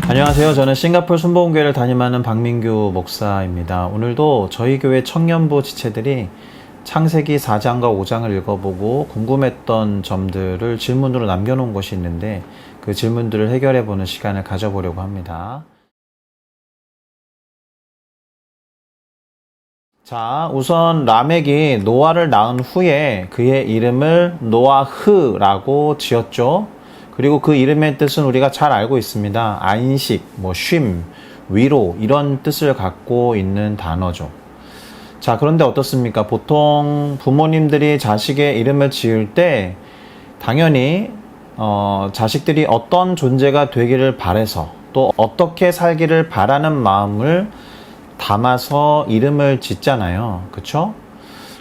안녕하세요. 저는 싱가포르 순복음교회를 담임하는 박민규 목사입니다. 오늘도 저희 교회 청년부 지체들이 창세기 4장과 5장을 읽어보고 궁금했던 점들을 질문으로 남겨놓은 것이 있는데 그 질문들을 해결해보는 시간을 가져보려고 합니다. 자, 우선 라멕이 노아를 낳은 후에 그의 이름을 노아흐라고 지었죠. 그리고 그 이름의 뜻은 우리가 잘 알고 있습니다. 안식, 쉼, 위로 이런 뜻을 갖고 있는 단어죠. 자, 그런데 어떻습니까? 보통 부모님들이 자식의 이름을 지을 때 당연히 자식들이 어떤 존재가 되기를 바라서 또 어떻게 살기를 바라는 마음을 담아서 이름을 짓잖아요. 그쵸?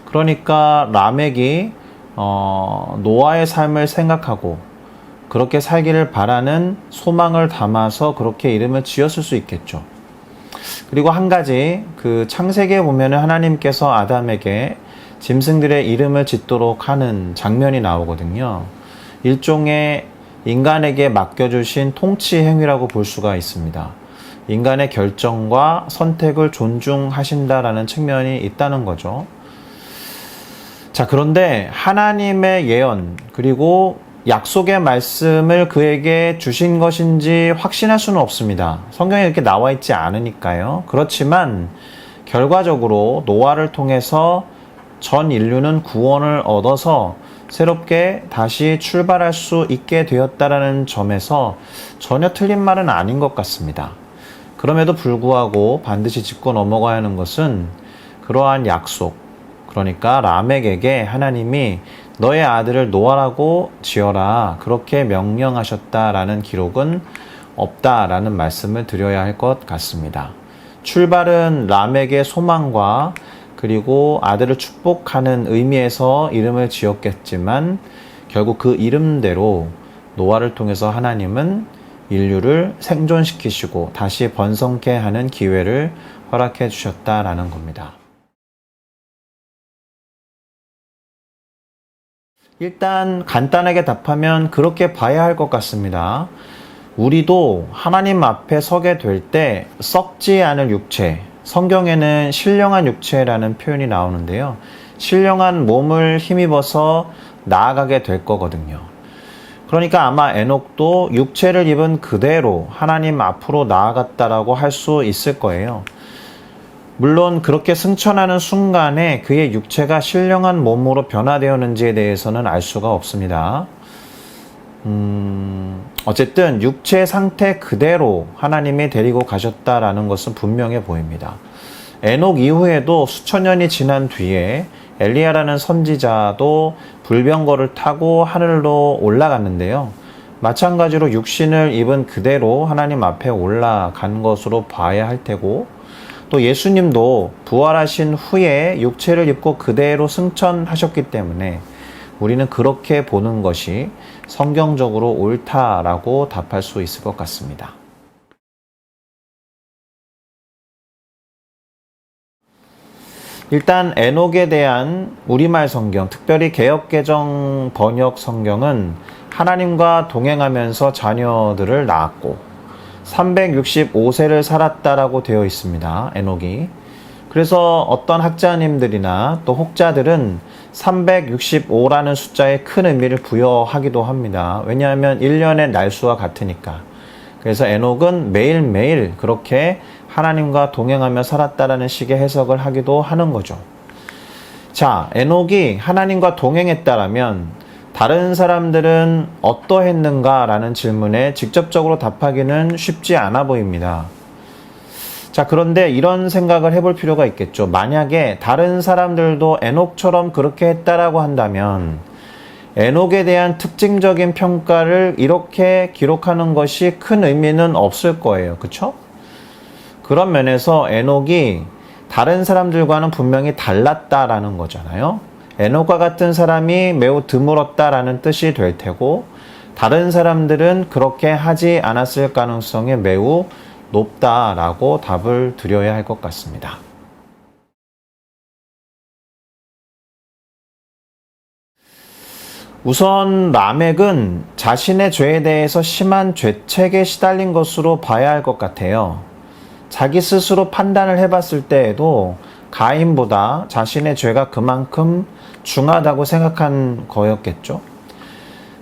그러니까 라멕이 노아의 삶을 생각하고 그렇게 살기를 바라는 소망을 담아서 그렇게 이름을 지었을 수 있겠죠. 그리고 한 가지 그 창세기에 보면은 하나님께서 아담에게 짐승들의 이름을 짓도록 하는 장면이 나오거든요. 일종의 인간에게 맡겨주신 통치 행위라고 볼 수가 있습니다. 인간의 결정과 선택을 존중하신다라는 측면이 있다는 거죠. 자, 그런데 하나님의 예언 그리고 약속의 말씀을 그에게 주신 것인지 확신할 수는 없습니다. 성경에 이렇게 나와 있지 않으니까요. 그렇지만 결과적으로 노아를 통해서 전 인류는 구원을 얻어서 새롭게 다시 출발할 수 있게 되었다라는 점에서 전혀 틀린 말은 아닌 것 같습니다. 그럼에도 불구하고 반드시 짚고 넘어가야 하는 것은 그러한 약속, 그러니까 라멕에게 하나님이 너의 아들을 노아라고 지어라 그렇게 명령하셨다라는 기록은 없다라는 말씀을 드려야 할 것 같습니다. 출발은 라멕의 소망과 그리고 아들을 축복하는 의미에서 이름을 지었겠지만 결국 그 이름대로 노아를 통해서 하나님은 인류를 생존시키시고 다시 번성케 하는 기회를 허락해 주셨다라는 겁니다. 일단 간단하게 답하면 그렇게 봐야 할 것 같습니다. 우리도 하나님 앞에 서게 될 때 썩지 않을 육체, 성경에는 신령한 육체라는 표현이 나오는데요. 신령한 몸을 힘입어서 나아가게 될 거거든요. 그러니까 아마 에녹도 육체를 입은 그대로 하나님 앞으로 나아갔다라고 할 수 있을 거예요. 물론 그렇게 승천하는 순간에 그의 육체가 신령한 몸으로 변화되었는지에 대해서는 알 수가 없습니다. 어쨌든 육체 상태 그대로 하나님이 데리고 가셨다라는 것은 분명해 보입니다. 에녹 이후에도 수천 년이 지난 뒤에 엘리야라는 선지자도 불병거를 타고 하늘로 올라갔는데요. 마찬가지로 육신을 입은 그대로 하나님 앞에 올라간 것으로 봐야 할 테고 또 예수님도 부활하신 후에 육체를 입고 그대로 승천하셨기 때문에 우리는 그렇게 보는 것이 성경적으로 옳다라고 답할 수 있을 것 같습니다. 일단 에녹에 대한 우리말 성경, 특별히 개역개정 번역 성경은 하나님과 동행하면서 자녀들을 낳았고 365세를 살았다라고 되어 있습니다. 에녹이. 그래서 어떤 학자님들이나 또 혹자들은 365라는 숫자에 큰 의미를 부여하기도 합니다. 왜냐하면 1년의 날수와 같으니까. 그래서 에녹은 매일매일 그렇게 하나님과 동행하며 살았다라는 식의 해석을 하기도 하는 거죠. 자, 에녹이 하나님과 동행했다라면 다른 사람들은 어떠했는가라는 질문에 직접적으로 답하기는 쉽지 않아 보입니다. 자, 그런데 이런 생각을 해볼 필요가 있겠죠. 만약에 다른 사람들도 에녹처럼 그렇게 했다라고 한다면 에녹에 대한 특징적인 평가를 이렇게 기록하는 것이 큰 의미는 없을 거예요. 그쵸? 그런 면에서 에녹이 다른 사람들과는 분명히 달랐다라는 거잖아요. 에녹과 같은 사람이 매우 드물었다라는 뜻이 될 테고 다른 사람들은 그렇게 하지 않았을 가능성이 매우 높다라고 답을 드려야 할 것 같습니다. 우선 라멕은 자신의 죄에 대해서 심한 죄책에 시달린 것으로 봐야 할 것 같아요. 자기 스스로 판단을 해봤을 때에도 가인보다 자신의 죄가 그만큼 중하다고 생각한 거였겠죠.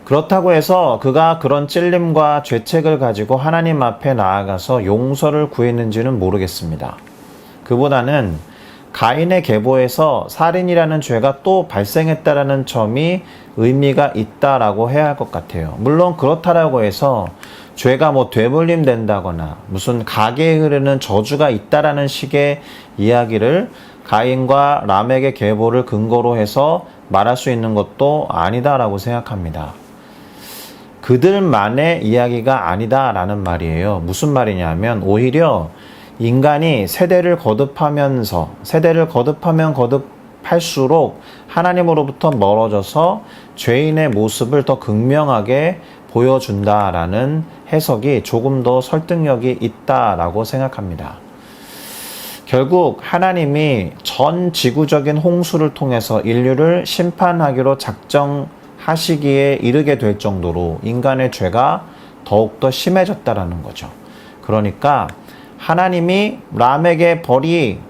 그렇다고 해서 그가 그런 찔림과 죄책을 가지고 하나님 앞에 나아가서 용서를 구했는지는 모르겠습니다. 그보다는 가인의 계보에서 살인이라는 죄가 또 발생했다라는 점이 의미가 있다라고 해야 할 것 같아요. 물론 그렇다라고 해서 죄가 되물림 된다거나 무슨 가계에 흐르는 저주가 있다라는 식의 이야기를 가인과 라멕의 계보를 근거로 해서 말할 수 있는 것도 아니다라고 생각합니다. 그들만의 이야기가 아니다라는 말이에요. 무슨 말이냐면 오히려 인간이 세대를 거듭하면 거듭할수록 하나님으로부터 멀어져서 죄인의 모습을 더 극명하게 보여준다라는 해석이 조금 더 설득력이 있다라고 생각합니다. 결국 하나님이 전 지구적인 홍수를 통해서 인류를 심판하기로 작정하시기에 이르게 될 정도로 인간의 죄가 더욱더 심해졌다라는 거죠. 그러니까 하나님이 라멕의 벌이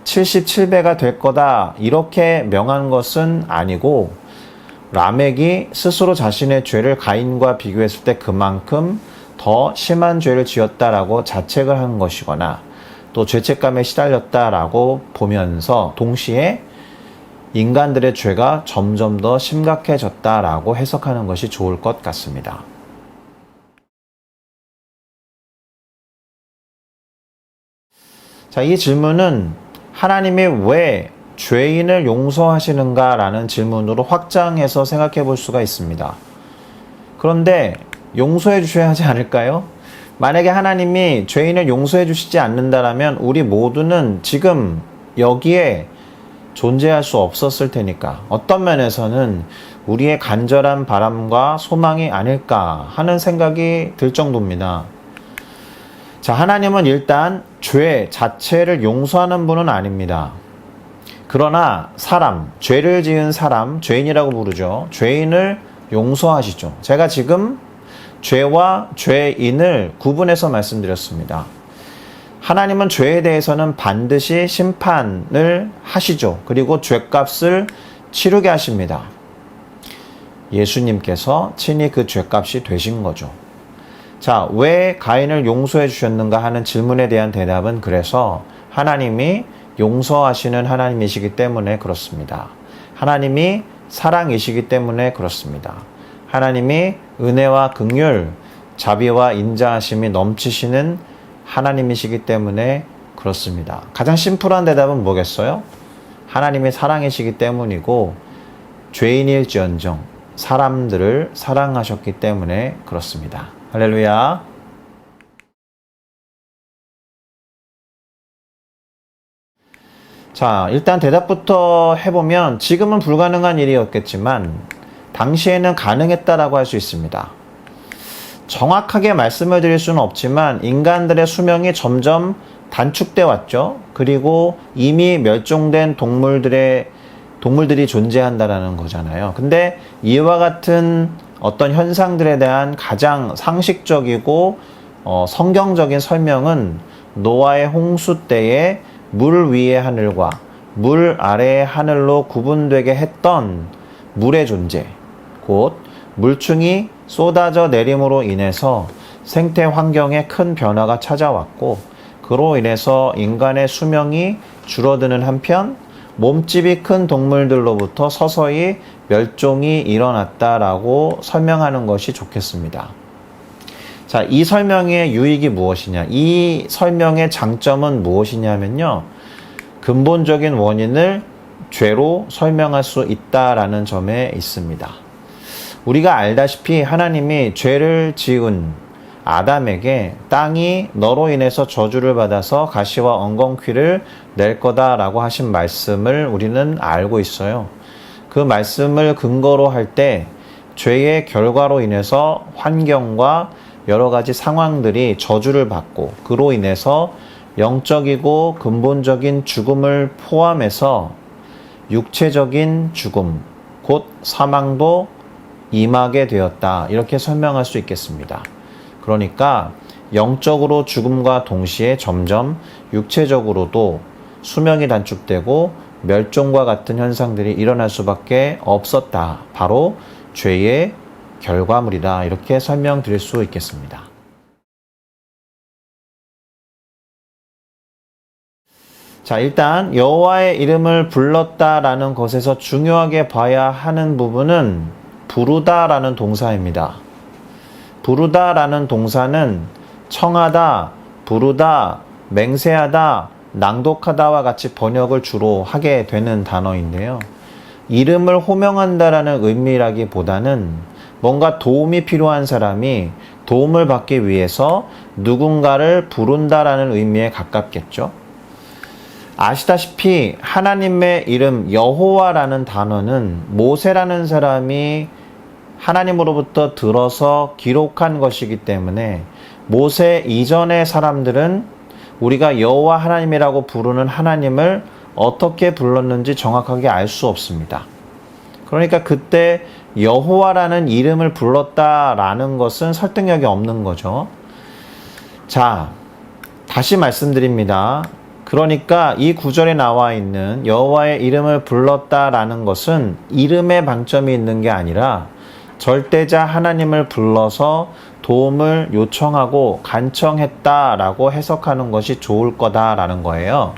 77배가 될 거다 이렇게 명한 것은 아니고 라멕이 스스로 자신의 죄를 가인과 비교했을 때 그만큼 더 심한 죄를 지었다라고 자책을 한 것이거나 또 죄책감에 시달렸다라고 보면서 동시에 인간들의 죄가 점점 더 심각해졌다라고 해석하는 것이 좋을 것 같습니다. 자, 이 질문은 하나님이 왜 죄인을 용서하시는가라는 질문으로 확장해서 생각해 볼 수가 있습니다. 그런데 용서해 주셔야 하지 않을까요? 만약에 하나님이 죄인을 용서해 주시지 않는다라면 우리 모두는 지금 여기에 존재할 수 없었을 테니까 어떤 면에서는 우리의 간절한 바람과 소망이 아닐까 하는 생각이 들 정도입니다. 자, 하나님은 일단 죄 자체를 용서하는 분은 아닙니다. 그러나 죄를 지은 사람, 죄인이라고 부르죠. 죄인을 용서하시죠. 제가 지금 죄와 죄인을 구분해서 말씀드렸습니다. 하나님은 죄에 대해서는 반드시 심판을 하시죠. 그리고 죄값을 치르게 하십니다. 예수님께서 친히 그 죄값이 되신 거죠. 자, 왜 가인을 용서해 주셨는가 하는 질문에 대한 대답은 그래서 하나님이 용서하시는 하나님이시기 때문에 그렇습니다. 하나님이 사랑이시기 때문에 그렇습니다. 하나님이 은혜와 긍휼, 자비와 인자하심이 넘치시는 하나님이시기 때문에 그렇습니다. 가장 심플한 대답은 뭐겠어요? 하나님이 사랑이시기 때문이고 죄인일지언정 사람들을 사랑하셨기 때문에 그렇습니다. 할렐루야. 자, 일단 대답부터 해보면 지금은 불가능한 일이었겠지만 당시에는 가능했다라고 할 수 있습니다. 정확하게 말씀을 드릴 수는 없지만 인간들의 수명이 점점 단축돼 왔죠. 그리고 이미 멸종된 동물들이 존재한다라는 거잖아요. 근데 이와 같은 어떤 현상들에 대한 가장 상식적이고 성경적인 설명은 노아의 홍수 때에 물 위의 하늘과 물 아래의 하늘로 구분되게 했던 물의 존재, 곧 물충이 쏟아져 내림으로 인해서 생태 환경에 큰 변화가 찾아왔고 그로 인해서 인간의 수명이 줄어드는 한편 몸집이 큰 동물들로부터 서서히 멸종이 일어났다라고 설명하는 것이 좋겠습니다. 자, 이 설명의 유익이 무엇이냐? 이 설명의 장점은 무엇이냐면요. 근본적인 원인을 죄로 설명할 수 있다라는 점에 있습니다. 우리가 알다시피 하나님이 죄를 지은 아담에게 땅이 너로 인해서 저주를 받아서 가시와 엉겅퀴를 낼 거다라고 하신 말씀을 우리는 알고 있어요. 그 말씀을 근거로 할 때 죄의 결과로 인해서 환경과 여러 가지 상황들이 저주를 받고 그로 인해서 영적이고 근본적인 죽음을 포함해서 육체적인 죽음, 곧 사망도 임하게 되었다. 이렇게 설명할 수 있겠습니다. 그러니까 영적으로 죽음과 동시에 점점 육체적으로도 수명이 단축되고 멸종과 같은 현상들이 일어날 수밖에 없었다. 바로 죄의 결과물이다. 이렇게 설명드릴 수 있겠습니다. 자, 일단 여호와의 이름을 불렀다라는 것에서 중요하게 봐야 하는 부분은 부르다라는 동사입니다. 부르다라는 동사는 청하다, 부르다, 맹세하다, 낭독하다와 같이 번역을 주로 하게 되는 단어인데요. 이름을 호명한다라는 의미라기보다는 뭔가 도움이 필요한 사람이 도움을 받기 위해서 누군가를 부른다라는 의미에 가깝겠죠. 아시다시피 하나님의 이름 여호와라는 단어는 모세라는 사람이 하나님으로부터 들어서 기록한 것이기 때문에 모세 이전의 사람들은 우리가 여호와 하나님이라고 부르는 하나님을 어떻게 불렀는지 정확하게 알 수 없습니다. 그러니까 그때 여호와라는 이름을 불렀다라는 것은 설득력이 없는 거죠. 자, 다시 말씀드립니다. 그러니까 이 구절에 나와 있는 여호와의 이름을 불렀다라는 것은 이름에 방점이 있는 게 아니라 절대자 하나님을 불러서 도움을 요청하고 간청했다라고 해석하는 것이 좋을 거다라는 거예요.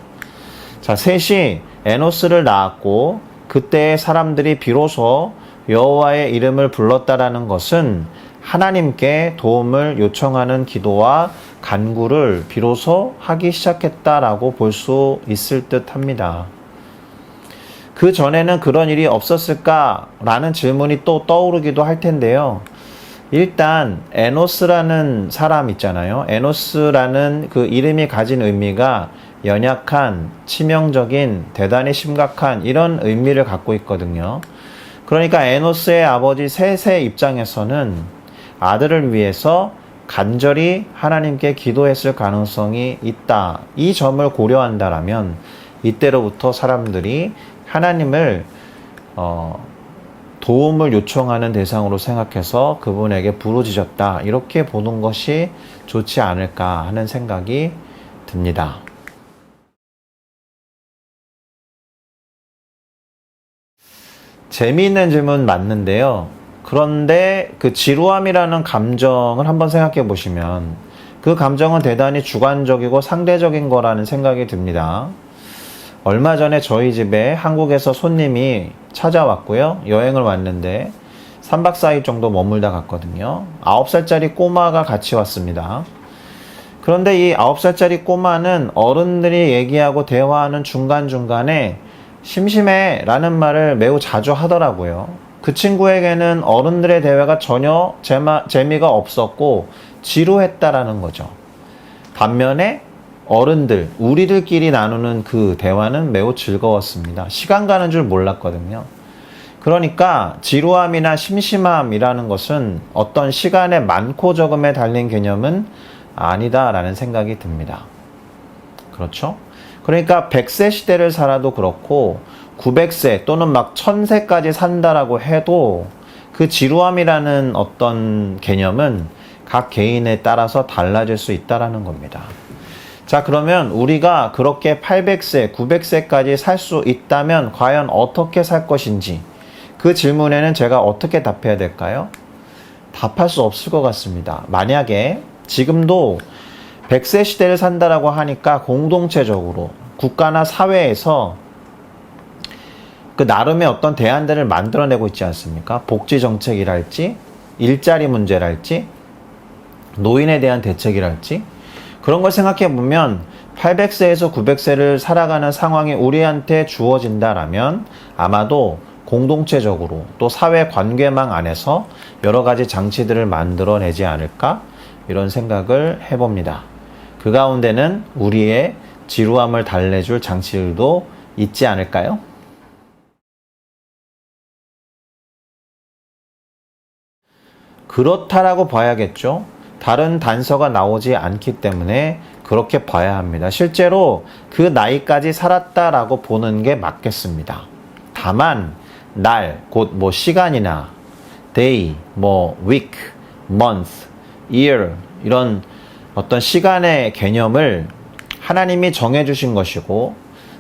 자, 셋이 에노스를 낳았고 그때의 사람들이 비로소 여호와의 이름을 불렀다라는 것은 하나님께 도움을 요청하는 기도와 간구를 비로소 하기 시작했다라고 볼 수 있을 듯 합니다. 그 전에는 그런 일이 없었을까라는 질문이 또 떠오르기도 할 텐데요. 일단 에노스라는 사람 있잖아요. 에노스라는 그 이름이 가진 의미가 연약한, 치명적인, 대단히 심각한 이런 의미를 갖고 있거든요. 그러니까 에노스의 아버지 셋의 입장에서는 아들을 위해서 간절히 하나님께 기도했을 가능성이 있다. 이 점을 고려한다라면 이때로부터 사람들이 하나님을 도움을 요청하는 대상으로 생각해서 그분에게 부르짖었다. 이렇게 보는 것이 좋지 않을까 하는 생각이 듭니다. 재미있는 질문 맞는데요. 그런데 그 지루함이라는 감정을 한번 생각해 보시면 그 감정은 대단히 주관적이고 상대적인 거라는 생각이 듭니다. 얼마 전에 저희 집에 한국에서 손님이 찾아왔고요. 여행을 왔는데 3박 4일 정도 머물다 갔거든요. 9살짜리 꼬마가 같이 왔습니다. 그런데 이 9살짜리 꼬마는 어른들이 얘기하고 대화하는 중간중간에 심심해 라는 말을 매우 자주 하더라고요. 그 친구에게는 어른들의 대화가 전혀 재미가 없었고 지루했다라는 거죠. 반면에 어른들, 우리들끼리 나누는 그 대화는 매우 즐거웠습니다. 시간 가는 줄 몰랐거든요. 그러니까 지루함이나 심심함이라는 것은 어떤 시간의 많고 적음에 달린 개념은 아니다라는 생각이 듭니다. 그렇죠? 그러니까 100세 시대를 살아도 그렇고 900세 또는 막 1000세까지 산다라고 해도 그 지루함이라는 어떤 개념은 각 개인에 따라서 달라질 수 있다라는 겁니다. 자, 그러면 우리가 그렇게 800세, 900세까지 살 수 있다면 과연 어떻게 살 것인지 그 질문에는 제가 어떻게 답해야 될까요? 답할 수 없을 것 같습니다. 만약에 지금도 100세 시대를 산다라고 하니까 공동체적으로 국가나 사회에서 그 나름의 어떤 대안들을 만들어내고 있지 않습니까? 복지 정책이랄지, 일자리 문제랄지, 노인에 대한 대책이랄지, 그런 걸 생각해 보면 800세에서 900세를 살아가는 상황이 우리한테 주어진다라면 아마도 공동체적으로 또 사회 관계망 안에서 여러 가지 장치들을 만들어내지 않을까 이런 생각을 해봅니다. 그 가운데는 우리의 지루함을 달래줄 장치들도 있지 않을까요? 그렇다라고 봐야겠죠. 다른 단서가 나오지 않기 때문에 그렇게 봐야 합니다. 실제로 그 나이까지 살았다라고 보는 게 맞겠습니다. 다만 날, 곧 뭐 시간이나 day, 뭐 week, month, year 이런 어떤 시간의 개념을 하나님이 정해주신 것이고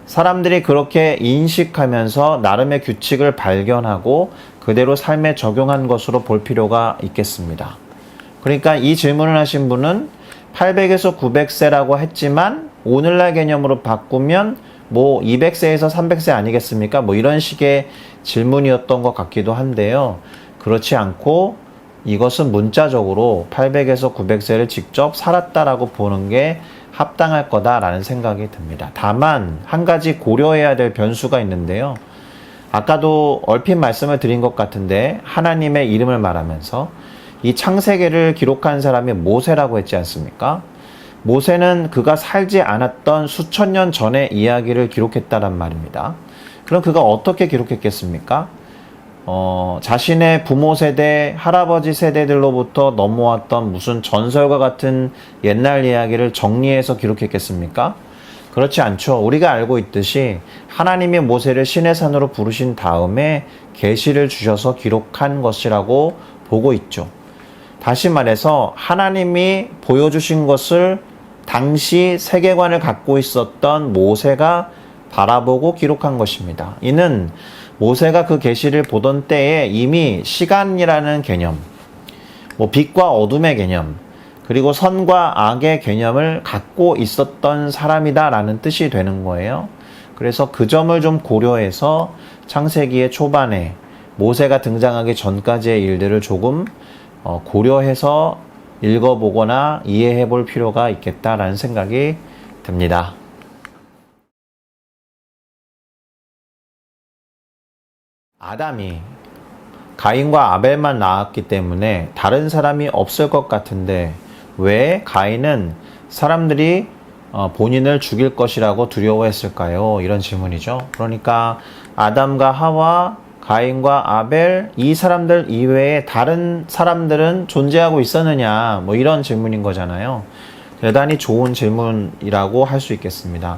사람들이 그렇게 인식하면서 나름의 규칙을 발견하고 그대로 삶에 적용한 것으로 볼 필요가 있겠습니다. 그러니까 이 질문을 하신 분은 800에서 900세라고 했지만 오늘날 개념으로 바꾸면 뭐 200세에서 300세 아니겠습니까? 뭐 이런 식의 질문이었던 것 같기도 한데요. 그렇지 않고 이것은 문자적으로 800에서 900세를 직접 살았다라고 보는 게 합당할 거다라는 생각이 듭니다. 다만 한 가지 고려해야 될 변수가 있는데요. 아까도 얼핏 말씀을 드린 것 같은데 하나님의 이름을 말하면서 이 창세기를 기록한 사람이 모세라고 했지 않습니까? 모세는 그가 살지 않았던 수천 년 전의 이야기를 기록했다란 말입니다. 그럼 그가 어떻게 기록했겠습니까? 자신의 부모 세대, 할아버지 세대들로부터 넘어왔던 무슨 전설과 같은 옛날 이야기를 정리해서 기록했겠습니까? 그렇지 않죠. 우리가 알고 있듯이 하나님이 모세를 시내 산으로 부르신 다음에 계시를 주셔서 기록한 것이라고 보고 있죠. 다시 말해서 하나님이 보여주신 것을 당시 세계관을 갖고 있었던 모세가 바라보고 기록한 것입니다. 이는 모세가 그 계시를 보던 때에 이미 시간이라는 개념, 뭐 빛과 어둠의 개념, 그리고 선과 악의 개념을 갖고 있었던 사람이다라는 뜻이 되는 거예요. 그래서 그 점을 좀 고려해서 창세기의 초반에 모세가 등장하기 전까지의 일들을 조금 고려해서 읽어보거나 이해해 볼 필요가 있겠다라는 생각이 듭니다. 아담이 가인과 아벨만 낳았기 때문에 다른 사람이 없을 것 같은데 왜 가인은 사람들이 본인을 죽일 것이라고 두려워했을까요? 이런 질문이죠. 그러니까 아담과 하와, 가인과 아벨 이 사람들 이외에 다른 사람들은 존재하고 있었느냐 뭐 이런 질문인 거잖아요. 대단히 좋은 질문이라고 할 수 있겠습니다.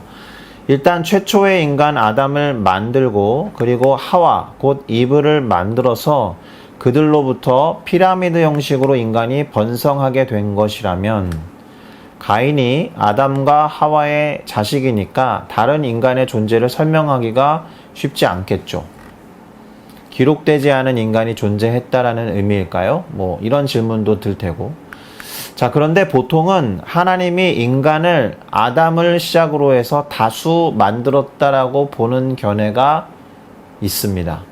일단 최초의 인간 아담을 만들고 그리고 하와 곧 이브를 만들어서 그들로부터 피라미드 형식으로 인간이 번성하게 된 것이라면 가인이 아담과 하와의 자식이니까 다른 인간의 존재를 설명하기가 쉽지 않겠죠. 기록되지 않은 인간이 존재했다라는 의미일까요? 뭐 이런 질문도 들 테고. 자, 그런데 보통은 하나님이 인간을 아담을 시작으로 해서 다수 만들었다라고 보는 견해가 있습니다.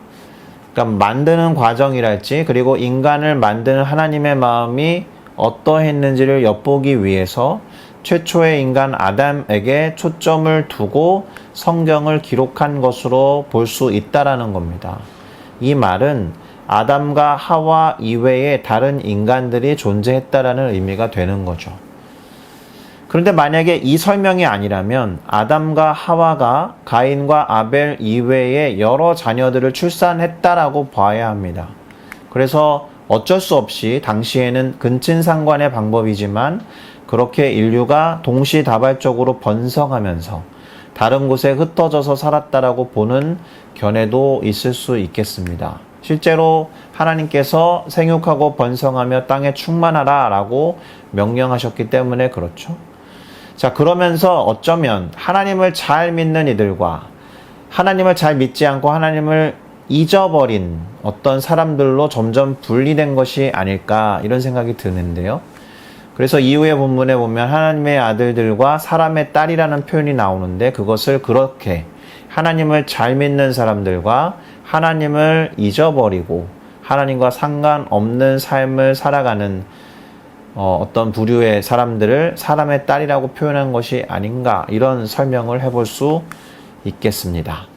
그러니까 만드는 과정이랄지 그리고 인간을 만드는 하나님의 마음이 어떠했는지를 엿보기 위해서 최초의 인간 아담에게 초점을 두고 성경을 기록한 것으로 볼 수 있다라는 겁니다. 이 말은 아담과 하와 이외에 다른 인간들이 존재했다라는 의미가 되는 거죠. 그런데 만약에 이 설명이 아니라면 아담과 하와가 가인과 아벨 이외에 여러 자녀들을 출산했다라고 봐야 합니다. 그래서 어쩔 수 없이 당시에는 근친상간의 방법이지만 그렇게 인류가 동시다발적으로 번성하면서 다른 곳에 흩어져서 살았다라고 보는 견해도 있을 수 있겠습니다. 실제로 하나님께서 생육하고 번성하며 땅에 충만하라 라고 명령하셨기 때문에 그렇죠. 자, 그러면서 어쩌면 하나님을 잘 믿는 이들과 하나님을 잘 믿지 않고 하나님을 잊어버린 어떤 사람들로 점점 분리된 것이 아닐까 이런 생각이 드는데요. 그래서 이후의 본문에 보면 하나님의 아들들과 사람의 딸이라는 표현이 나오는데 그것을 그렇게 하나님을 잘 믿는 사람들과 하나님을 잊어버리고 하나님과 상관없는 삶을 살아가는 어떤 부류의 사람들을 사람의 딸이라고 표현한 것이 아닌가 이런 설명을 해볼 수 있겠습니다.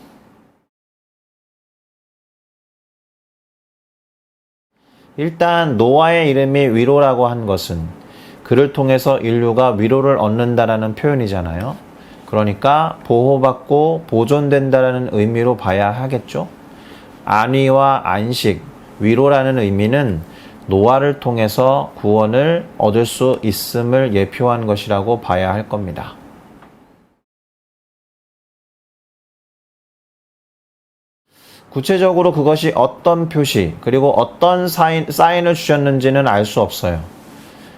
일단 노아의 이름이 위로라고 한 것은 그를 통해서 인류가 위로를 얻는다라는 표현이잖아요. 그러니까 보호받고 보존된다라는 의미로 봐야 하겠죠. 안위와 안식, 위로라는 의미는 노아를 통해서 구원을 얻을 수 있음을 예표한 것이라고 봐야 할 겁니다. 구체적으로 그것이 어떤 표시, 그리고 어떤 사인을 주셨는지는 알 수 없어요.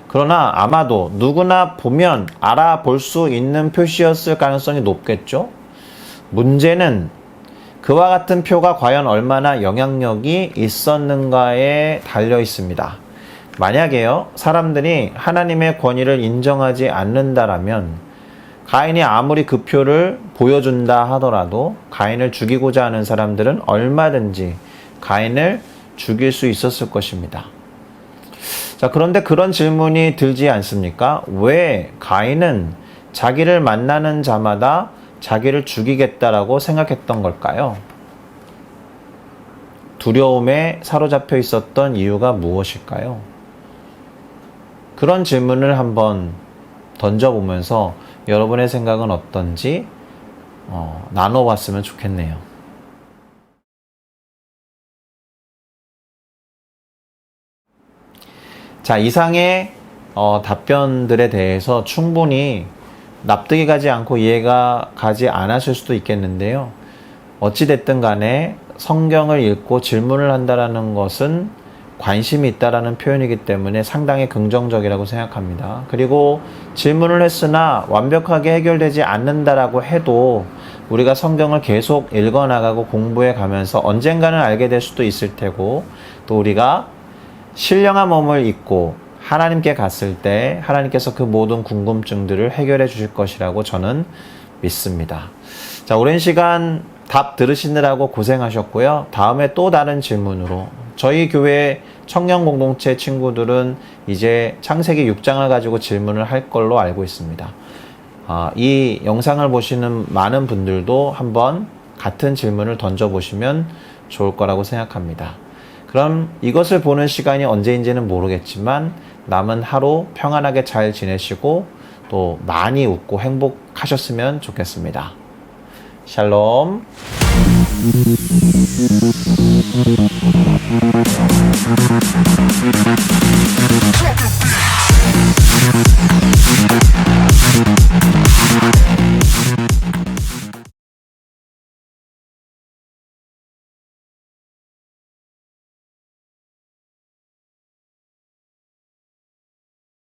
그러나 아마도 누구나 보면 알아볼 수 있는 표시였을 가능성이 높겠죠? 문제는 그와 같은 표가 과연 얼마나 영향력이 있었는가에 달려 있습니다. 만약에요, 사람들이 하나님의 권위를 인정하지 않는다라면 가인이 아무리 그 표를 보여준다 하더라도 가인을 죽이고자 하는 사람들은 얼마든지 가인을 죽일 수 있었을 것입니다. 자, 그런데 그런 질문이 들지 않습니까? 왜 가인은 자기를 만나는 자마다 자기를 죽이겠다라고 생각했던 걸까요? 두려움에 사로잡혀 있었던 이유가 무엇일까요? 그런 질문을 한번 던져보면서 여러분의 생각은 어떤지 나눠봤으면 좋겠네요. 자, 이상의 답변들에 대해서 충분히 납득이 가지 않고 이해가 가지 않으실 수도 있겠는데요. 어찌됐든 간에 성경을 읽고 질문을 한다는 것은 관심이 있다라는 표현이기 때문에 상당히 긍정적이라고 생각합니다. 그리고 질문을 했으나 완벽하게 해결되지 않는다라고 해도 우리가 성경을 계속 읽어나가고 공부해 가면서 언젠가는 알게 될 수도 있을 테고, 또 우리가 신령한 몸을 입고 하나님께 갔을 때 하나님께서 그 모든 궁금증들을 해결해 주실 것이라고 저는 믿습니다. 자, 오랜 시간 답 들으시느라고 고생하셨고요. 다음에 또 다른 질문으로, 저희 교회 청년 공동체 친구들은 이제 창세기 6장을 가지고 질문을 할 걸로 알고 있습니다. 이 영상을 보시는 많은 분들도 한번 같은 질문을 던져보시면 좋을 거라고 생각합니다. 그럼 이것을 보는 시간이 언제인지는 모르겠지만 남은 하루 평안하게 잘 지내시고 또 많이 웃고 행복하셨으면 좋겠습니다. 샬롬.